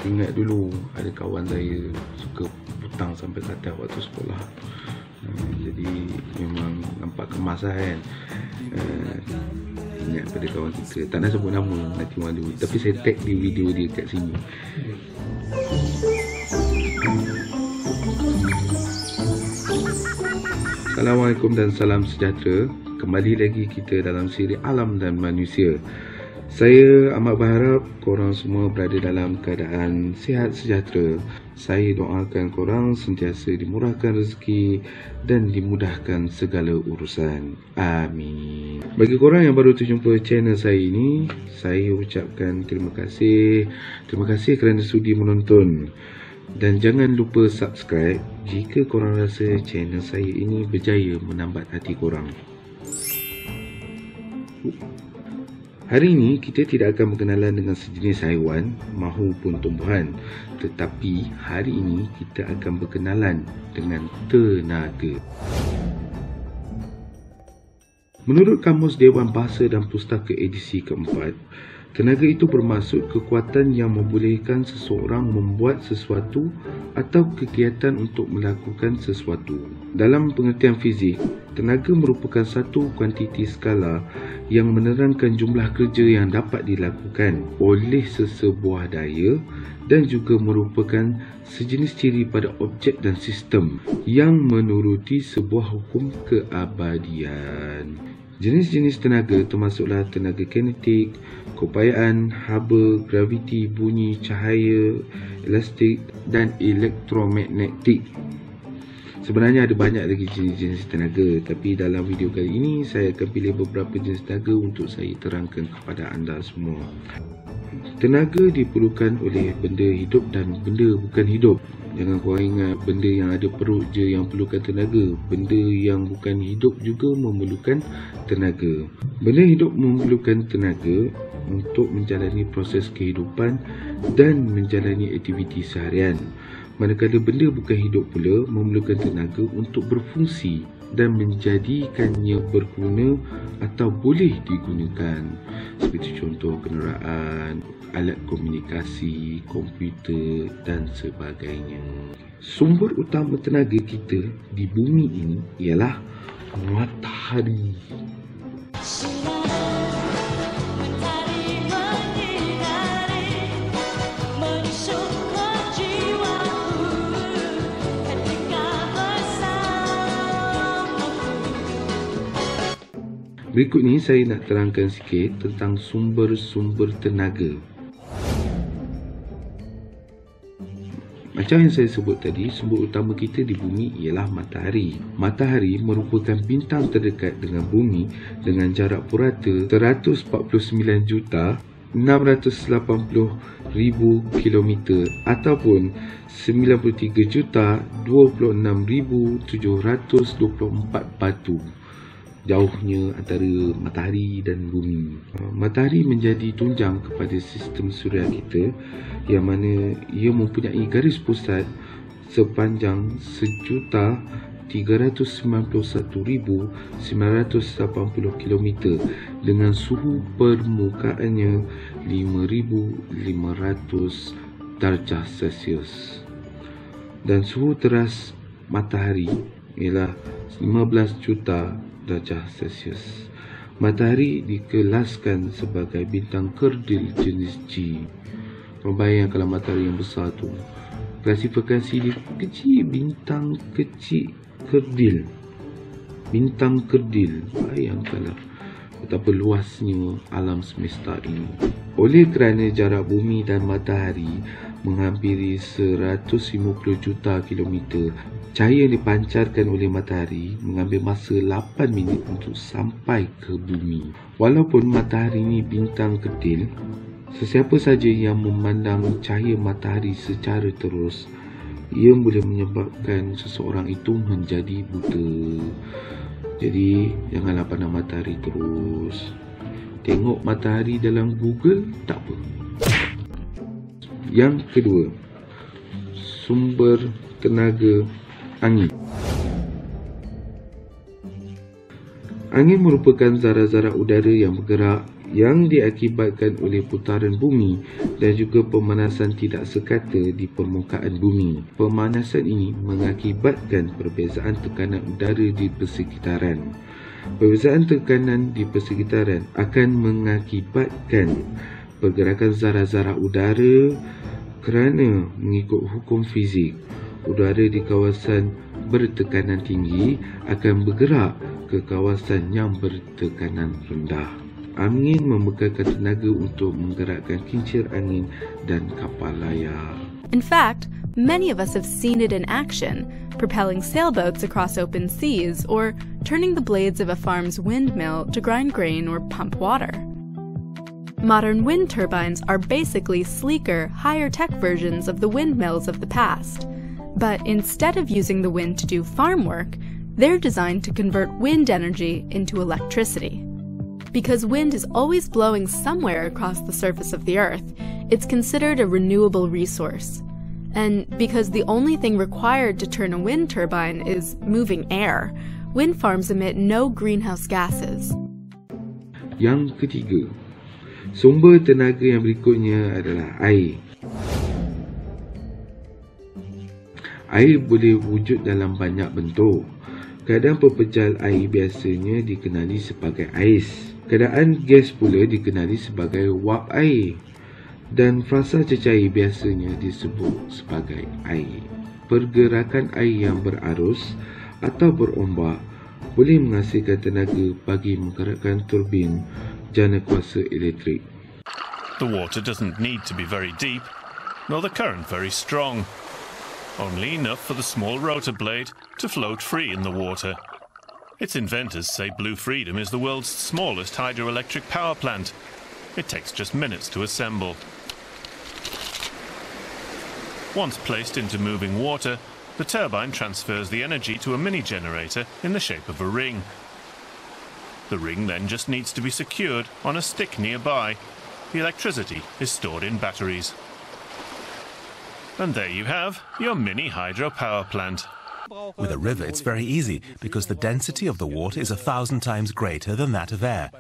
Ingat dulu ada kawan saya suka hutang sampai ke atas waktu sekolah. Jadi memang nampak kemas lah kan. Ingat pada kawan kita, tak nak sebut nama, nanti malu, tapi saya tag di video dia kat sini. Assalamualaikum dan salam sejahtera. Kembali lagi kita dalam siri Alam dan Manusia. Saya amat berharap korang semua berada dalam keadaan sihat sejahtera. Saya doakan korang sentiasa dimurahkan rezeki dan dimudahkan segala urusan. Amin. Bagi korang yang baru terjumpa channel saya ini, saya ucapkan terima kasih. Terima kasih kerana sudi menonton. Dan jangan lupa subscribe jika korang rasa channel saya ini berjaya menambat hati korang. Hari ini kita tidak akan berkenalan dengan sejenis haiwan mahupun tumbuhan, tetapi hari ini kita akan berkenalan dengan tenaga. Menurut Kamus Dewan Bahasa dan Pustaka edisi keempat, tenaga itu bermaksud kekuatan yang membolehkan seseorang membuat sesuatu atau kegiatan untuk melakukan sesuatu. Dalam pengertian fizik, tenaga merupakan satu kuantiti skala yang menerangkan jumlah kerja yang dapat dilakukan oleh sesebuah daya dan juga merupakan sejenis ciri pada objek dan sistem yang menuruti sebuah hukum keabadian. Jenis-jenis tenaga termasuklah tenaga kinetik, keupayaan, haba, graviti, bunyi, cahaya, elastik dan elektromagnetik. Sebenarnya ada banyak lagi jenis-jenis tenaga, tapi dalam video kali ini saya akan pilih beberapa jenis tenaga untuk saya terangkan kepada anda semua. Tenaga diperlukan oleh benda hidup dan benda bukan hidup. Jangan korang ingat benda yang ada perut je yang perlukan tenaga. Benda yang bukan hidup juga memerlukan tenaga. Benda hidup memerlukan tenaga untuk menjalani proses kehidupan dan menjalani aktiviti seharian. Manakala benda bukan hidup pula memerlukan tenaga untuk berfungsi dan menjadikannya berguna atau boleh digunakan. Seperti contoh kenderaan, alat komunikasi, komputer dan sebagainya. Sumber utama tenaga kita di bumi ini ialah matahari. Berikut ni saya nak terangkan sikit tentang sumber-sumber tenaga. Macam yang saya sebut tadi, sumber utama kita di bumi ialah matahari. Matahari merupakan bintang terdekat dengan bumi dengan jarak purata 149,680,000 kilometer ataupun 93,26,724 batu. Jauhnya antara matahari dan bumi. Matahari menjadi tunjang kepada sistem suria kita, yang mana ia mempunyai garis pusat sepanjang 1,391,980 km dengan suhu permukaannya 5,500 darjah Celsius. Dan suhu teras matahari ialah 15 juta darjah Celsius. Matahari dikelaskan sebagai bintang kerdil jenis G. Bayang kalau matahari yang besar tu, klasifikasi dia kecil, bintang kecil kerdil. Bintang kerdil. Bayangkanlah betapa luasnya alam semesta ini. Oleh kerana jarak bumi dan matahari menghampiri 150 juta kilometer, cahaya yang dipancarkan oleh matahari mengambil masa 8 minit untuk sampai ke bumi. Walaupun matahari ini bintang kecil, sesiapa saja yang memandang cahaya matahari secara terus, ia boleh menyebabkan seseorang itu menjadi buta. Jadi janganlah pandang matahari terus. Tengok matahari dalam Google tak apa. Yang kedua, sumber tenaga angin. Angin merupakan zara-zara udara yang bergerak yang diakibatkan oleh putaran bumi dan juga pemanasan tidak sekata di permukaan bumi. Pemanasan ini mengakibatkan perbezaan tekanan udara di persekitaran. Perbezaan tekanan di persekitaran akan mengakibatkan pergerakan zara-zara udara kerana mengikut hukum fizik, udara di kawasan bertekanan tinggi akan bergerak ke kawasan yang bertekanan rendah. Angin membekalkan tenaga untuk menggerakkan kincir angin dan kapal layar. In fact, many of us have seen it in action, propelling sailboats across open seas or turning the blades of a farm's windmill to grind grain or pump water. Modern wind turbines are basically sleeker, higher-tech versions of the windmills of the past. But instead of using the wind to do farm work, they're designed to convert wind energy into electricity. Because wind is always blowing somewhere across the surface of the Earth, it's considered a renewable resource. And because the only thing required to turn a wind turbine is moving air, wind farms emit no greenhouse gases. Yang ketiga, sumber tenaga yang berikutnya adalah air. Air boleh wujud dalam banyak bentuk. Keadaan pepejal air biasanya dikenali sebagai ais. Keadaan gas pula dikenali sebagai wap air. Dan fasa cecair biasanya disebut sebagai air. Pergerakan air yang berarus atau berombak boleh menghasilkan tenaga bagi menggerakkan turbin jana kuasa elektrik. The water doesn't need to be very deep, nor the current very strong. Only enough for the small rotor blade to float free in the water. Its inventors say Blue Freedom is the world's smallest hydroelectric power plant. It takes just minutes to assemble. Once placed into moving water, the turbine transfers the energy to a mini generator in the shape of a ring. The ring then just needs to be secured on a stick nearby. The electricity is stored in batteries. And there you have your mini hydropower plant. With a river, it's very easy because the density of the water is 1,000 times greater than that of air.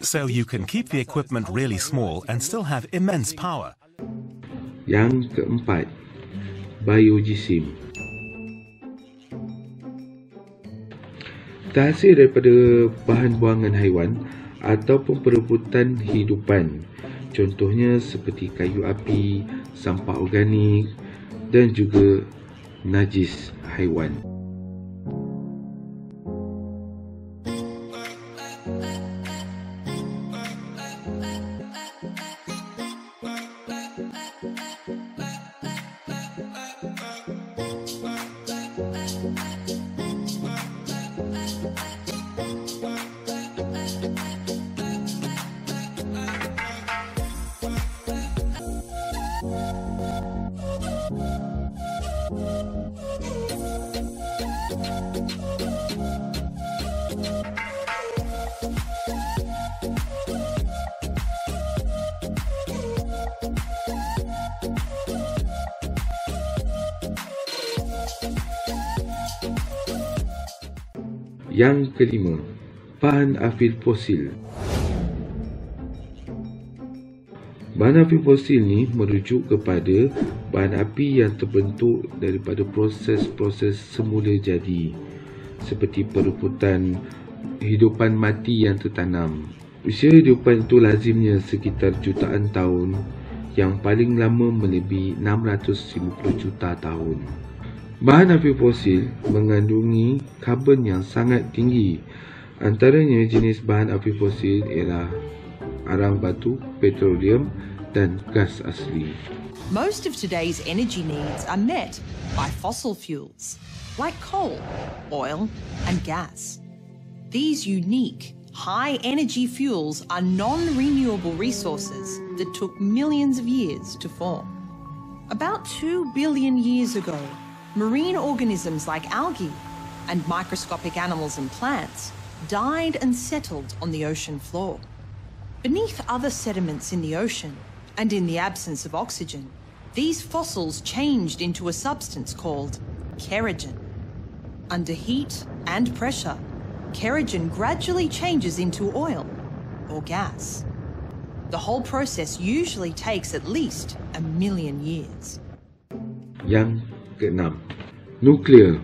So you can keep the equipment really small and still have immense power. Yang keempat, biojisim. Terhasil daripada bahan buangan haiwan ataupun perebutan hidupan. Contohnya seperti kayu api, sampah organik dan juga najis haiwan. Yang kelima, bahan afil fosil. Bahan api fosil ni merujuk kepada bahan api yang terbentuk daripada proses-proses semula jadi, seperti perebutan hidupan mati yang tertanam. Usia hidupan itu lazimnya sekitar jutaan tahun, yang paling lama melebihi 650 juta tahun. Bahan api fosil mengandungi karbon yang sangat tinggi. Antaranya jenis bahan api fosil ialah arang batu, petroleum dan gas asli. Most of today's energy needs are met by fossil fuels, like coal, oil and gas. These unique, high-energy fuels are non-renewable resources that took millions of years to form. About 2 billion years ago, marine organisms like algae and microscopic animals and plants died and settled on the ocean floor. Beneath other sediments in the ocean, and in the absence of oxygen, these fossils changed into a substance called kerogen. Under heat and pressure, Kerogen gradually changes into oil or gas. The whole process usually takes at least 1 million years. Yang keenam, nuklear.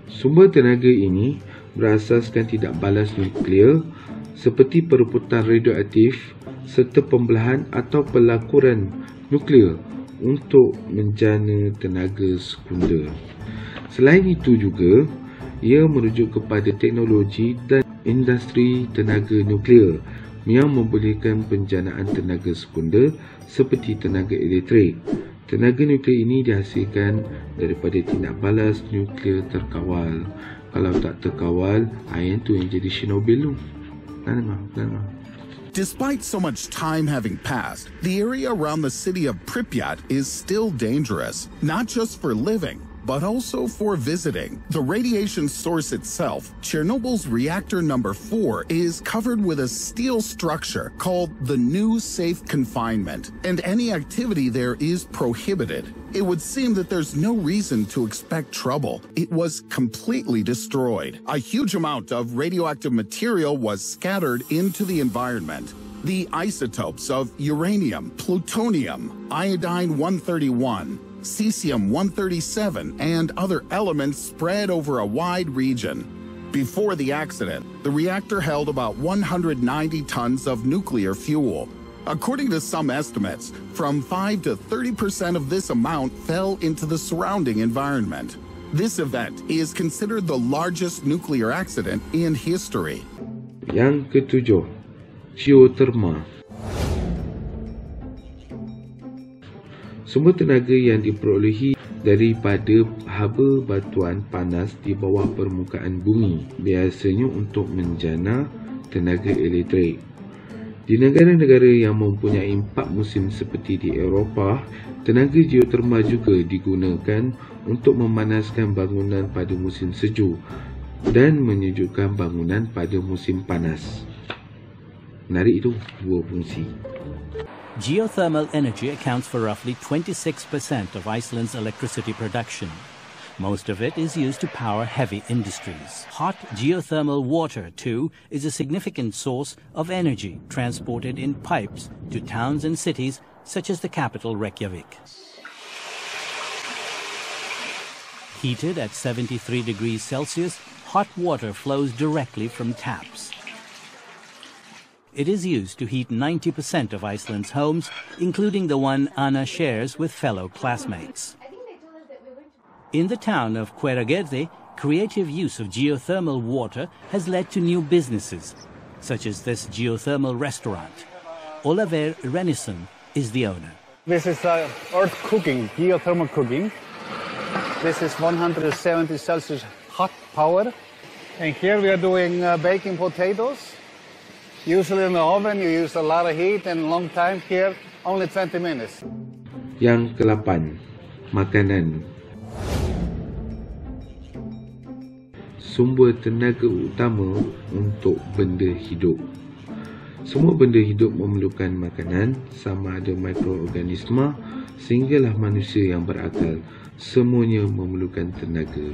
Sumber tenaga ini berasaskan tidak balas nuklear seperti perebutan radioaktif serta pembelahan atau pelakuran nuklear untuk menjana tenaga sekunder. Selain itu juga, ia merujuk kepada teknologi dan industri tenaga nuklear yang membolehkan penjanaan tenaga sekunder seperti tenaga elektrik. Tenaga nuklear ini dihasilkan daripada tindak balas nuklear terkawal. Kalau tak terkawal, yang tu yang jadi Chernobyl tu. Despite so much time having passed, the area around the city of Pripyat is still dangerous, not just for living, but also for visiting. The radiation source itself, Chernobyl's reactor number 4, is covered with a steel structure called the New Safe Confinement, and any activity there is prohibited. It would seem that there's no reason to expect trouble. It was completely destroyed. A huge amount of radioactive material was scattered into the environment. The isotopes of uranium, plutonium, iodine-131, cesium-137, and other elements spread over a wide region. Before the accident, the reactor held about 190 tons of nuclear fuel. According to some estimates, from 5 to 30% of this amount fell into the surrounding environment. This event is considered the largest nuclear accident in history. Yang ketujuh, geothermal. Sumber tenaga yang diperolehi daripada haba batuan panas di bawah permukaan bumi, biasanya untuk menjana tenaga elektrik. Di negara-negara yang mempunyai 4 musim seperti di Eropah, tenaga geotermal juga digunakan untuk memanaskan bangunan pada musim sejuk dan menyejukkan bangunan pada musim panas. Menarik itu, dua fungsi. Geothermal energy accounts for roughly 26% of Iceland's electricity production. Most of it is used to power heavy industries. Hot geothermal water, too, is a significant source of energy transported in pipes to towns and cities such as the capital Reykjavik. Heated at 73 degrees Celsius, hot water flows directly from taps. It is used to heat 90% of Iceland's homes, including the one Anna shares with fellow classmates. In the town of Hveragerði, creative use of geothermal water has led to new businesses, such as this geothermal restaurant. Ólafur Rennisson is the owner. This is earth cooking, geothermal cooking. This is 170 Celsius hot power. And here we are doing baking potatoes. Usually in the oven you use a lot of heat and a long time. Here only 20 minutes. Yang ke-8, makanan. Sumber tenaga utama untuk benda hidup. Semua benda hidup memerlukan makanan, sama ada mikroorganisma sehinggalah manusia yang berakal. Semuanya memerlukan tenaga.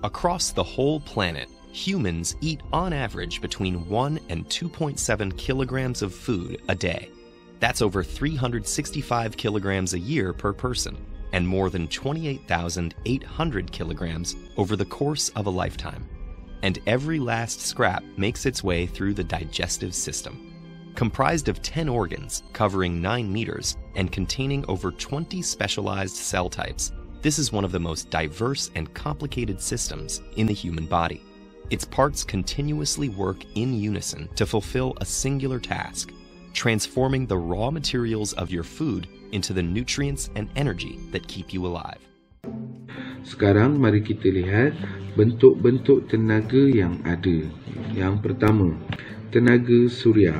Across the whole planet, humans eat on average between 1 and 2.7 kilograms of food a day. That's over 365 kilograms a year per person, and more than 28,800 kilograms over the course of a lifetime. And every last scrap makes its way through the digestive system. Comprised of 10 organs, covering 9 meters, and containing over 20 specialized cell types, this is one of the most diverse and complicated systems in the human body. Its parts continuously work in unison to fulfill a singular task, transforming the raw materials of your food into the nutrients and energy that keep you alive. Sekarang mari kita lihat bentuk-bentuk tenaga yang ada. Yang pertama, tenaga suria.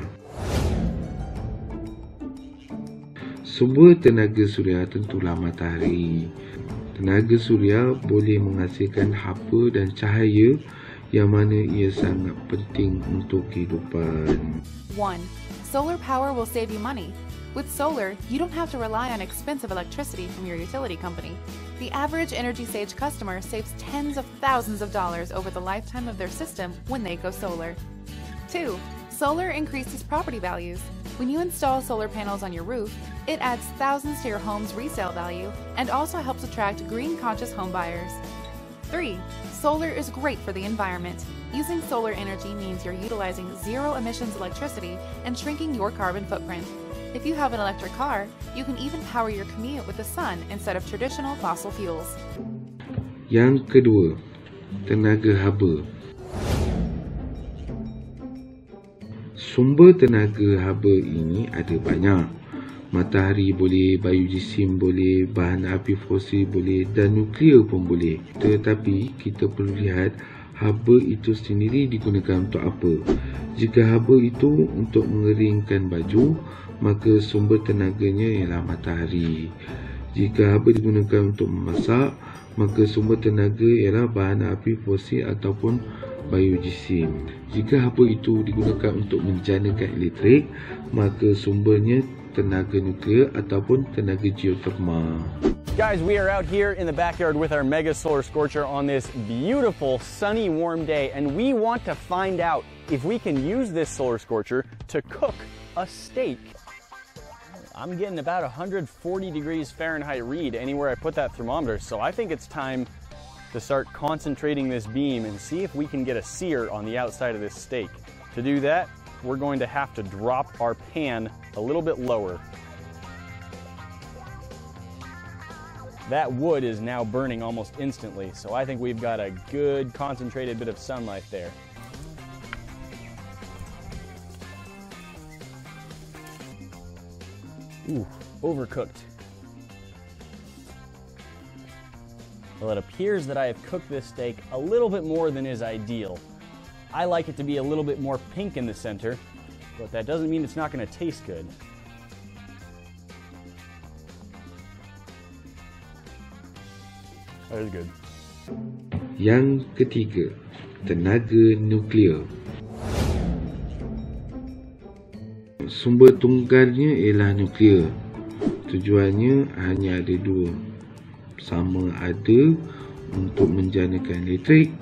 Sumber tenaga suria tentulah matahari. Tenaga suria boleh menghasilkan haba dan cahaya yang mana ia sangat penting untuk kehidupan. 1. Solar power will save you money. With solar, you don't have to rely on expensive electricity from your utility company. The average EnergySage customer saves tens of thousands of dollars over the lifetime of their system when they go solar. 2. Solar increases property values. When you install solar panels on your roof, it adds thousands to your home's resale value and also helps attract green-conscious home buyers. 3. Solar is great for the environment. Using solar energy means you're utilizing zero-emissions electricity and shrinking your carbon footprint. If you have an electric car, you can even power your commute with the sun instead of traditional fossil fuels. Yang kedua, tenaga haba. Sumber tenaga haba ini ada banyak. Matahari boleh, biojisim boleh, bahan api fosil boleh dan nuklear pun boleh. Tetapi kita perlu lihat haba itu sendiri digunakan untuk apa. Jika haba itu untuk mengeringkan baju, maka sumber tenaganya ialah matahari. Jika haba digunakan untuk memasak, maka sumber tenaga ialah bahan api fosil ataupun biojisim. Jika haba itu digunakan untuk menjanakan elektrik, maka sumbernya tenaga nuklear ataupun tenaga geothermal. Guys, we are out here in the backyard with our Mega Solar Scorcher on this beautiful, sunny, warm day, and we want to find out if we can use this solar scorcher to cook a steak. I'm getting about 140 degrees Fahrenheit read anywhere I put that thermometer, so I think it's time to start concentrating this beam and see if we can get a sear on the outside of this steak. To do that, we're going to have to drop our pan a little bit lower. That wood is now burning almost instantly, so I think we've got a good concentrated bit of sunlight there. Ooh, overcooked. Well, it appears that I have cooked this steak a little bit more than is ideal. I like it to be a little bit more pink in the center, but that doesn't mean it's not going to taste good. That is good. Yang ketiga, tenaga nuklear. Sumber tunggalnya ialah nuklear. Tujuannya hanya ada dua. Sama ada untuk menjanakan elektrik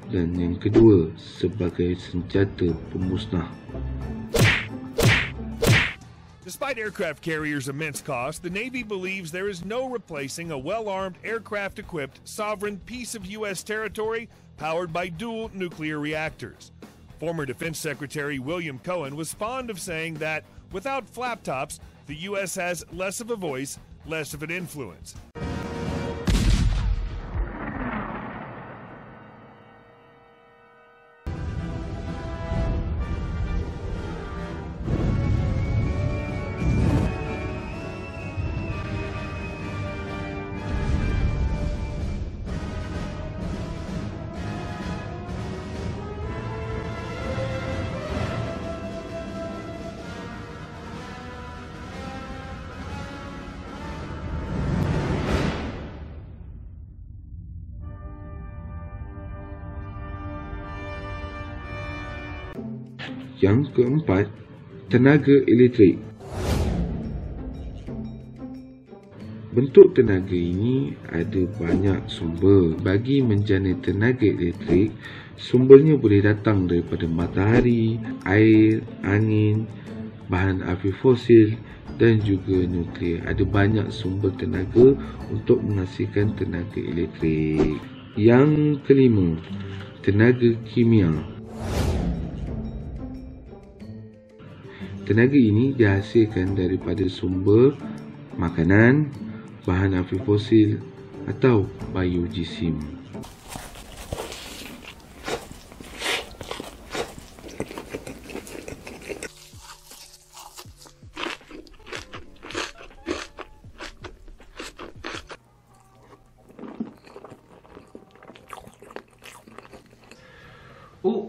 dan yang kedua sebagai senjata pemusnah. Despite aircraft carriers' immense cost, the Navy believes there is no replacing a well-armed, aircraft-equipped, sovereign piece of U.S. territory powered by dual nuclear reactors. Former Defense Secretary William Cohen was fond of saying that without flap tops, the U.S. has less of a voice, less of an influence. Yang keempat, tenaga elektrik. Bentuk tenaga ini ada banyak sumber. Bagi menjana tenaga elektrik, sumbernya boleh datang daripada matahari, air, angin, bahan api fosil dan juga nuklear. Ada banyak sumber tenaga untuk menghasilkan tenaga elektrik. Yang kelima, tenaga kimia. Tenaga ini dihasilkan daripada sumber makanan, bahan api fosil atau biojisim. Oh.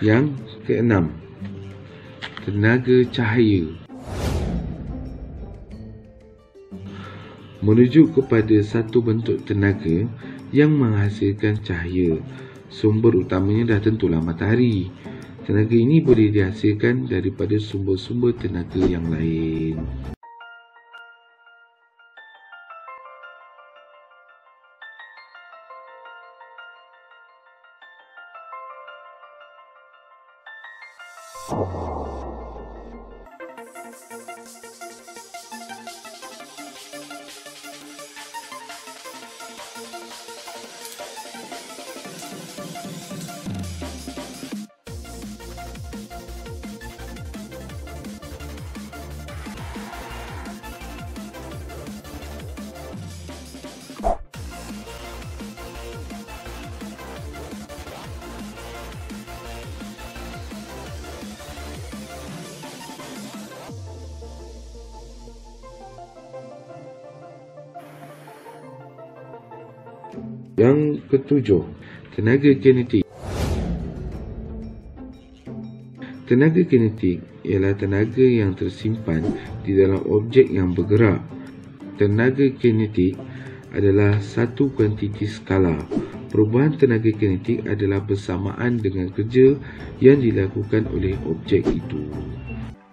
Yang keenam, tenaga cahaya. Merujuk kepada satu bentuk tenaga yang menghasilkan cahaya. Sumber utamanya dah tentulah matahari. Tenaga ini boleh dihasilkan daripada sumber-sumber tenaga yang lain. Yang ketujuh, tenaga kinetik. Tenaga kinetik ialah tenaga yang tersimpan di dalam objek yang bergerak. Tenaga kinetik adalah satu kuantiti skala. Perubahan tenaga kinetik adalah bersamaan dengan kerja yang dilakukan oleh objek itu.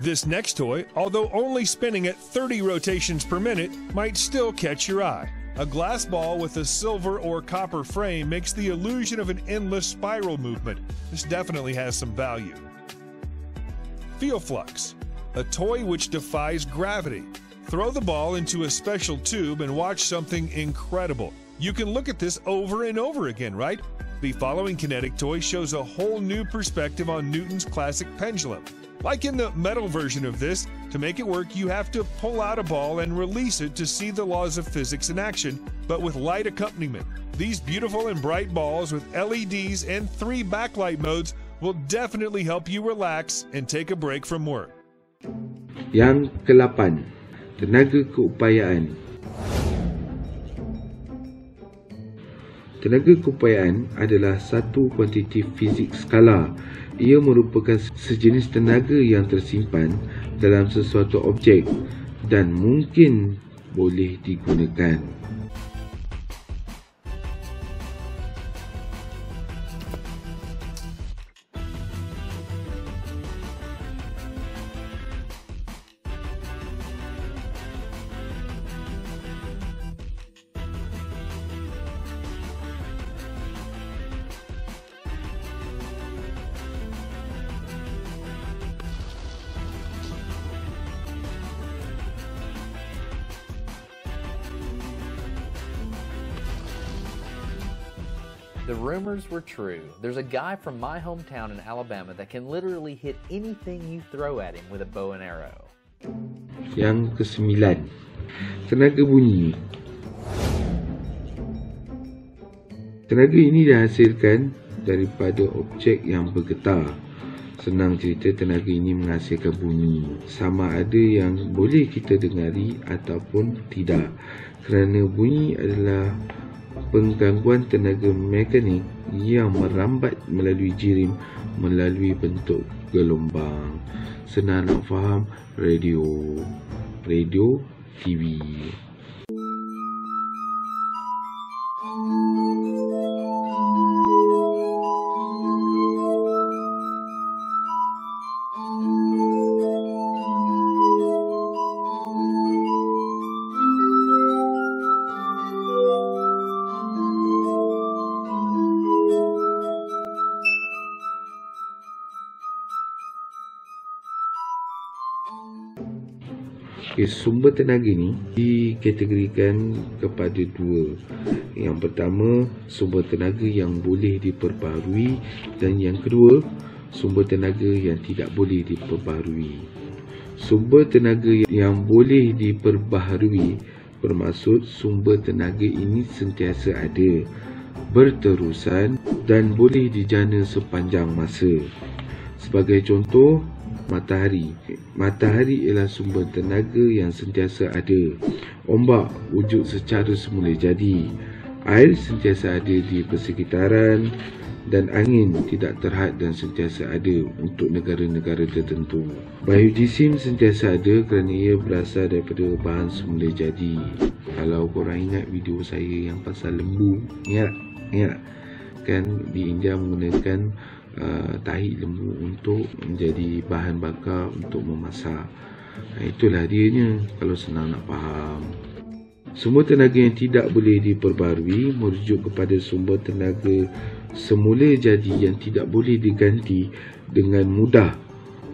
This next toy, although only spinning at 30 rotations per minute, might still catch your eye. A glass ball with a silver or copper frame makes the illusion of an endless spiral movement. This definitely has some value. Feelflux, a toy which defies gravity. Throw the ball into a special tube and watch something incredible. You can look at this over and over again, right? The following kinetic toy shows a whole new perspective on Newton's classic pendulum. Like in the metal version of this, to make it work, you have to pull out a ball and release it to see the laws of physics in action, but with light accompaniment. These beautiful and bright balls with LEDs and 3 backlight modes will definitely help you relax and take a break from work. Yang ke-8, tenaga keupayaan. Tenaga keupayaan adalah satu kuantiti fizik skala. Ia merupakan sejenis tenaga yang tersimpan dalam sesuatu objek dan mungkin boleh digunakan. The rumors were true. There's a guy from my hometown in Alabama that can literally hit anything you throw at him with a bow and arrow. Yang ke-9, tenaga bunyi. Tenaga ini dihasilkan daripada objek yang bergetar. Senang cerita, tenaga ini menghasilkan bunyi. Sama ada yang boleh kita dengari ataupun tidak. Kerana bunyi adalah penggangguan tenaga mekanik yang merambat melalui jirim melalui bentuk gelombang. Senang nak faham, radio, TV. Okay, sumber tenaga ni dikategorikan kepada dua. Yang pertama, sumber tenaga yang boleh diperbaharui, dan yang kedua, sumber tenaga yang tidak boleh diperbaharui. Sumber tenaga yang boleh diperbaharui bermaksud sumber tenaga ini sentiasa ada, berterusan dan boleh dijana sepanjang masa. Sebagai contoh, matahari. Matahari ialah sumber tenaga yang sentiasa ada. Ombak wujud secara semula jadi. Air sentiasa ada di persekitaran. dan angin tidak terhad dan sentiasa ada untuk negara-negara tertentu. Biojisim sentiasa ada kerana ia berasal daripada bahan semula jadi. Kalau korang ingat video saya yang pasal lembu, ingat kan, di India menggunakan tahi lembu untuk menjadi bahan bakar untuk memasak. Itulah dianya kalau senang nak faham. Sumber tenaga yang tidak boleh diperbarui merujuk kepada sumber tenaga semula jadi yang tidak boleh diganti dengan mudah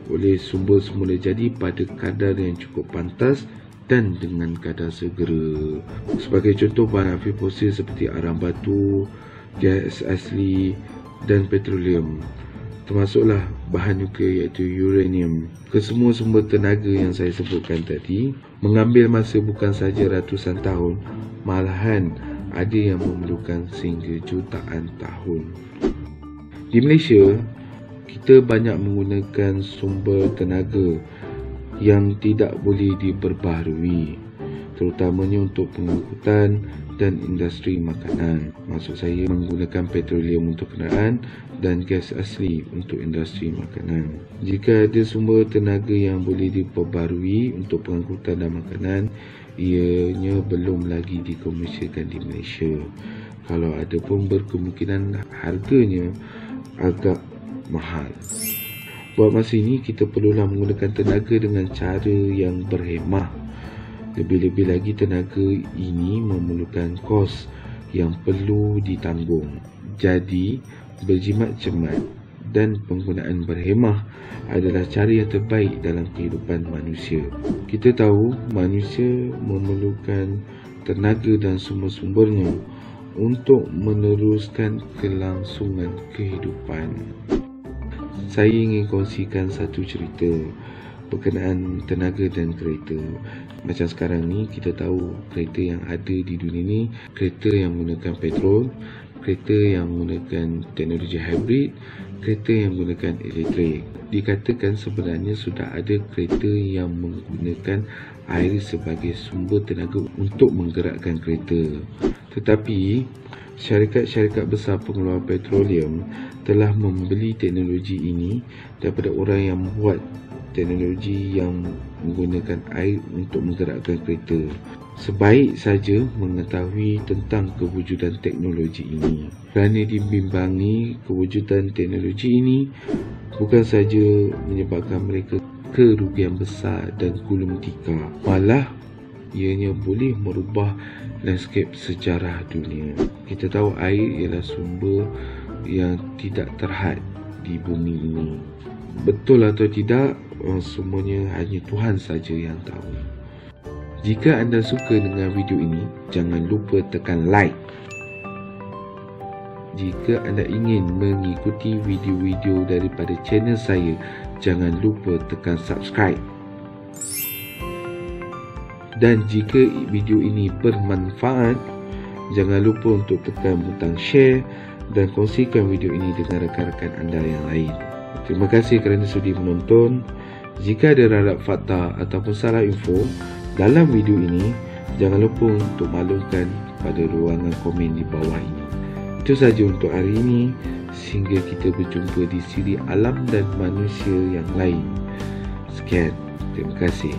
oleh sumber semula jadi pada kadar yang cukup pantas dan dengan kadar segera. Sebagai contoh, bahan aktif fosil seperti arang batu, gas asli dan petroleum, termasuklah bahan nuklear iaitu uranium. Kesemua sumber tenaga yang saya sebutkan tadi mengambil masa bukan saja ratusan tahun, malahan ada yang memerlukan sehingga jutaan tahun. Di Malaysia, kita banyak menggunakan sumber tenaga yang tidak boleh diperbaharui, terutamanya untuk pengangkutan dan industri makanan. Maksud saya menggunakan petroleum untuk kenderaan dan gas asli untuk industri makanan. Jika ada sumber tenaga yang boleh diperbaharui untuk pengangkutan dan makanan, ianya belum lagi dikomersialkan di Malaysia. Kalau ada pun berkemungkinan harganya agak mahal. Buat masa ini kita perlulah menggunakan tenaga dengan cara yang berhemah. Lebih-lebih lagi tenaga ini memerlukan kos yang perlu ditanggung. Jadi berjimat cermat dan penggunaan berhemah adalah cara yang terbaik dalam kehidupan manusia. Kita tahu manusia memerlukan tenaga dan sumber-sumbernya untuk meneruskan kelangsungan kehidupan. Saya ingin kongsikan satu cerita berkenaan tenaga dan kereta. Macam sekarang ni kita tahu kereta yang ada di dunia ni, kereta yang menggunakan petrol, kereta yang menggunakan teknologi hybrid, kereta yang menggunakan elektrik. Dikatakan sebenarnya sudah ada kereta yang menggunakan air sebagai sumber tenaga untuk menggerakkan kereta. Tetapi syarikat-syarikat besar pengeluar petroleum telah membeli teknologi ini daripada orang yang membuat teknologi yang menggunakan air untuk menggerakkan kereta. Sebaik saja mengetahui tentang kewujudan teknologi ini. Kerana dibimbangi kewujudan teknologi ini bukan saja menyebabkan mereka kerugian besar dan gulung tikar, malah ianya boleh merubah landscape sejarah dunia. Kita tahu air ialah sumber yang tidak terhad di bumi ini. Betul atau tidak, semuanya hanya Tuhan saja yang tahu. Jika anda suka dengan video ini, jangan lupa tekan like. Jika anda ingin mengikuti video-video daripada channel saya, jangan lupa tekan subscribe. Dan jika video ini bermanfaat, jangan lupa untuk tekan butang share dan kongsikan video ini dengan rakan-rakan anda yang lain. Terima kasih kerana sudi menonton. Jika ada ralap fakta ataupun salah info dalam video ini, jangan lupa untuk maklumkan pada ruangan komen di bawah ini. Itu sahaja untuk hari ini. Sehingga kita berjumpa di siri alam dan manusia yang lain. Sekian. Terima kasih.